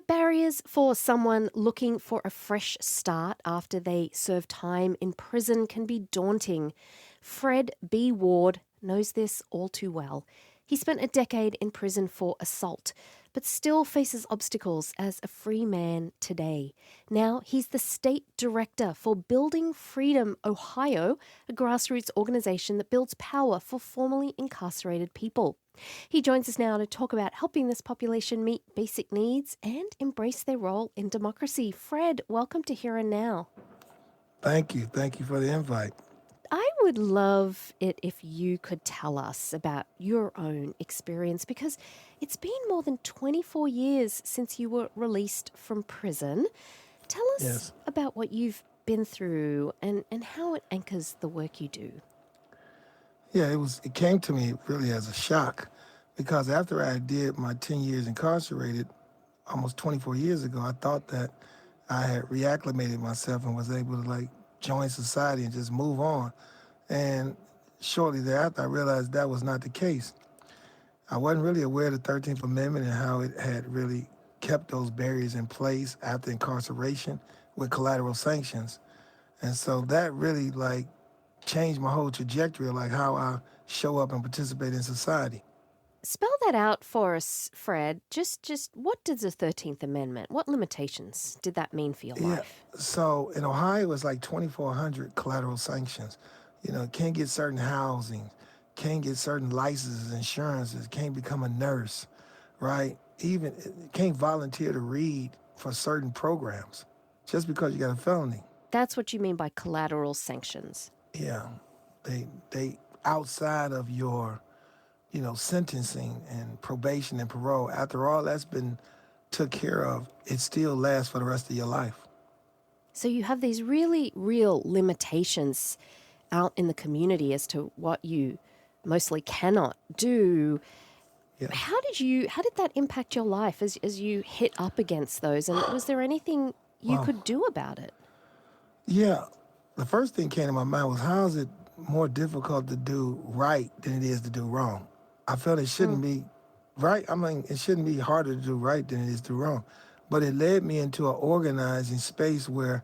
Barriers for someone looking for a fresh start after they serve time in prison can be daunting. Fred B. Ward knows this all too well. He spent a decade in prison for assault, but still faces obstacles as a free man today. Now he's the state director for Building Freedom Ohio, a grassroots organization that builds power for formerly incarcerated people. He joins us now to talk about helping this population meet basic needs and embrace their role in democracy. Fred, welcome to Here and Now. Thank you. Thank you for the invite. I would love it if you could tell us about your own experience, because it's been more than 24 years since you were released from prison. Tell us Yes. about what you've been through and how it anchors the work you do. Yeah, it came to me really as a shock because after I did my 10 years incarcerated almost 24 years ago, I thought that I had reacclimated myself and was able to join society and just move on. And shortly thereafter, I realized that was not the case. I wasn't really aware of the 13th Amendment and how it had really kept those barriers in place after incarceration with collateral sanctions. And so that really changed my whole trajectory of how I show up and participate in society. Spell that out for us, Fred. Just what does the 13th Amendment, what limitations did that mean for your Yeah. life? So in Ohio, it's like 2,400 collateral sanctions. Can't get certain housing, can't get certain licenses, insurances, can't become a nurse, right? Even can't volunteer to read for certain programs just because you got a felony. That's what you mean by collateral sanctions. Yeah. They outside of your sentencing and probation and parole, after all that's been took care of, it still lasts for the rest of your life. So you have these really real limitations out in the community as to what you mostly cannot do. Yeah. How did that impact your life as you hit up against those? And was there anything you Well, could do about it? yeah. The first thing came to my mind was how is it more difficult to do right than it is to do wrong? I felt it shouldn't be right. I mean, it shouldn't be harder to do right than it is to do wrong. But it led me into an organizing space where,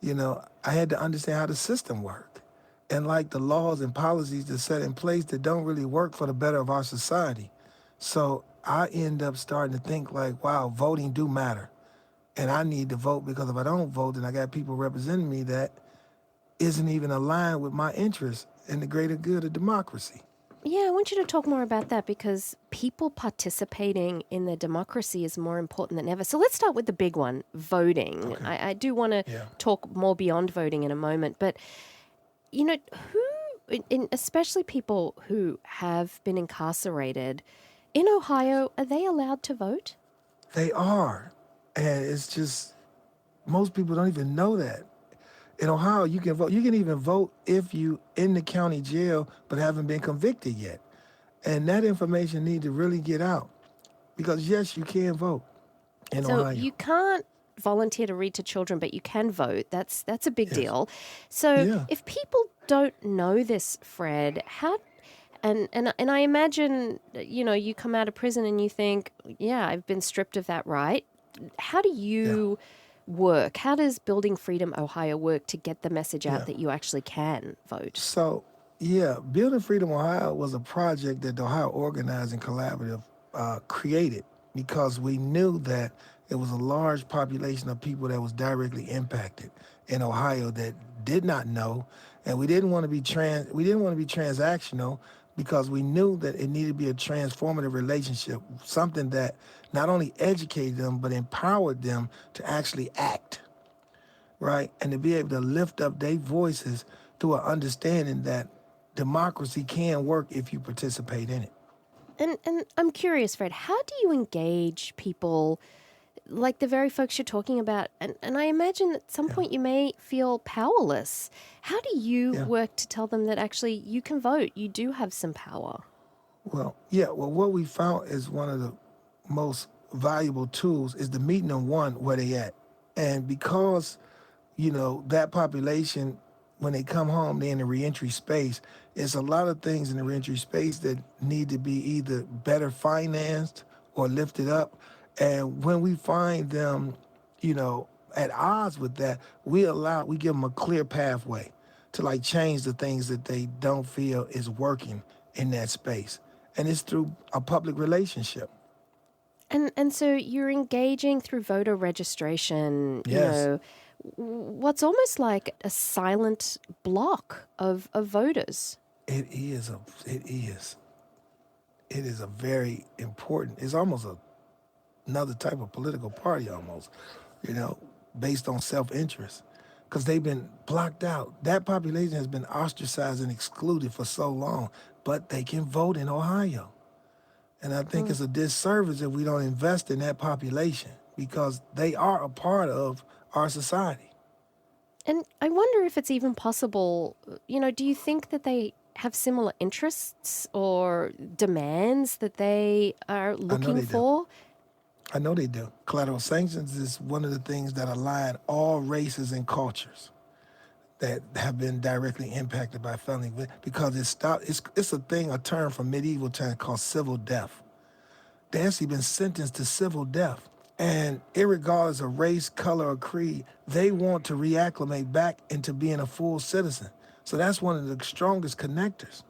I had to understand how the system worked and the laws and policies that set in place that don't really work for the better of our society. So I end up starting to think wow, voting do matter. And I need to vote because if I don't vote, then I got people representing me that isn't even aligned with my interests and the greater good of democracy. Yeah, I want you to talk more about that, because people participating in the democracy is more important than ever. So let's start with the big one, voting. Okay. I do want to Yeah. talk more beyond voting in a moment, but especially people who have been incarcerated in Ohio, are they allowed to vote? They are. And it's just, most people don't even know that. In Ohio, you can vote. You can even vote if you in the county jail but haven't been convicted yet. And that information need to really get out. Because yes, you can vote in So Ohio. you can't volunteer to read to children, but you can vote. That's a big Yes. deal. So Yeah. if people don't know this, Fred, how and I imagine you come out of prison and you think, yeah, I've been stripped of that right. How do Yeah. you work? How does Building Freedom Ohio work to get the message out Yeah. that you actually can vote? So, yeah, Building Freedom Ohio was a project that the Ohio Organizing Collaborative created because we knew that it was a large population of people that was directly impacted in Ohio that did not know, and we didn't want to be transactional because we knew that it needed to be a transformative relationship, something that not only educated them but empowered them to actually act, right? And to be able to lift up their voices through an understanding that democracy can work if you participate in it. And I'm curious, Fred, how do you engage people like the very folks you're talking about? And I imagine at some Yeah. point you may feel powerless. How do you Yeah. work to tell them that actually you can vote? You do have some power. Well, what we found is one of the most valuable tools is the meeting them where they at. And because, that population, when they come home, they're in the reentry space. It's a lot of things in the reentry space that need to be either better financed or lifted up. And when we find them, you know, at odds with that, we give them a clear pathway to like change the things that they don't feel is working in that space. And it's through a public relationship. And so you're engaging through voter registration, Yes, what's almost like a silent block of voters. it is it is a very important, it's almost another type of political party almost, you know, based on self-interest. Because they've been blocked out. That population has been ostracized and excluded for so long, but they can vote in Ohio. And I think it's a disservice if we don't invest in that population because they are a part of our society. And I wonder if it's even possible, do you think that they have similar interests or demands that they are I know looking they do. for? I know they do. Collateral sanctions is one of the things that align all races and cultures that have been directly impacted by felony because it's a term from medieval times called civil death. They actually been sentenced to civil death. And irregardless of race, color, or creed, they want to reacclimate back into being a full citizen. So that's one of the strongest connectors.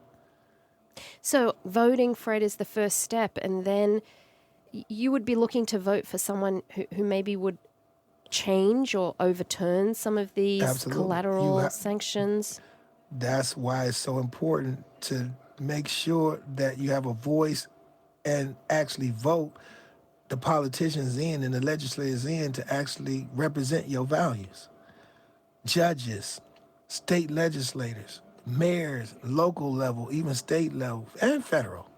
So voting, Fred, is the first step, and then you would be looking to vote for someone who maybe would change or overturn some of these Absolutely. collateral sanctions. That's why it's so important to make sure that you have a voice and actually vote the politicians in and the legislators in to actually represent your values. Judges, state legislators, mayors, local level, even state level, and federal.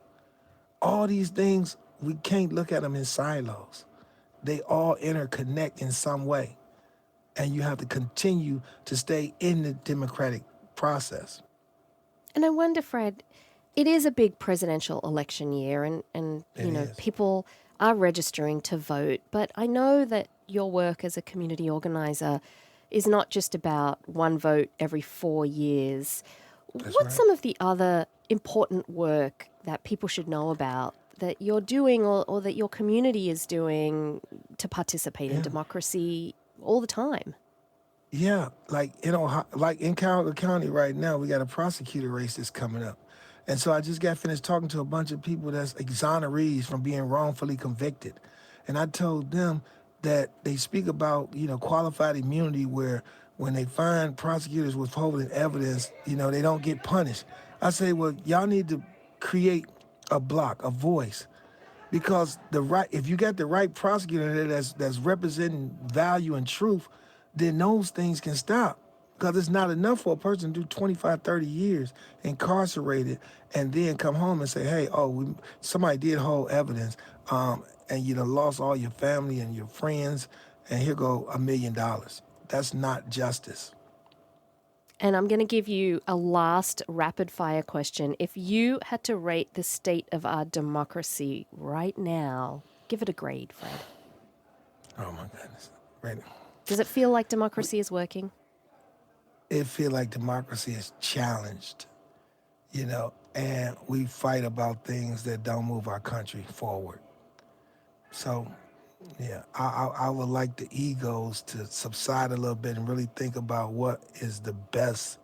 All these things, we can't look at them in silos. They all interconnect in some way. And you have to continue to stay in the democratic process. And I wonder, Fred, it is a big presidential election year, and It is. people are registering to vote. But I know that your work as a community organizer is not just about one vote every 4 years. That's What's right. some of the other important work that people should know about that you're doing or that your community is doing to participate in Yeah. democracy all the time? Yeah, like like in Cuyahoga County right now, we got a prosecutor race that's coming up, and so I just got finished talking to a bunch of people that's exonerees from being wrongfully convicted, and I told them that they speak about qualified immunity where when they find prosecutors withholding evidence, they don't get punished. I say, well, y'all need to create a block, a voice, because if you got the right prosecutor there that's representing value and truth, then those things can stop. Because it's not enough for a person to do 25, 30 years incarcerated and then come home and say, hey, somebody did hold evidence, and you done lost all your family and your friends, and here go $1 million. That's not justice. And I'm going to give you a last rapid fire question. If you had to rate the state of our democracy right now, give it a grade, Fred. Oh my goodness. Right. Does it feel like democracy is working? It feel like democracy is challenged, and we fight about things that don't move our country forward. So, yeah, I would like the egos to subside a little bit and really think about what is the best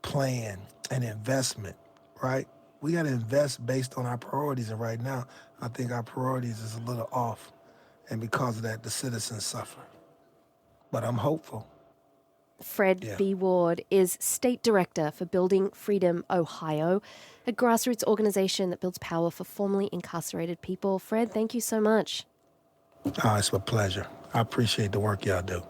plan and investment, right? We got to invest based on our priorities, and right now, I think our priorities is a little off, and because of that, the citizens suffer. But I'm hopeful. Fred Yeah. B. Ward is State Director for Building Freedom Ohio, a grassroots organization that builds power for formerly incarcerated people. Fred, thank you so much. Oh, it's a pleasure. I appreciate the work y'all do.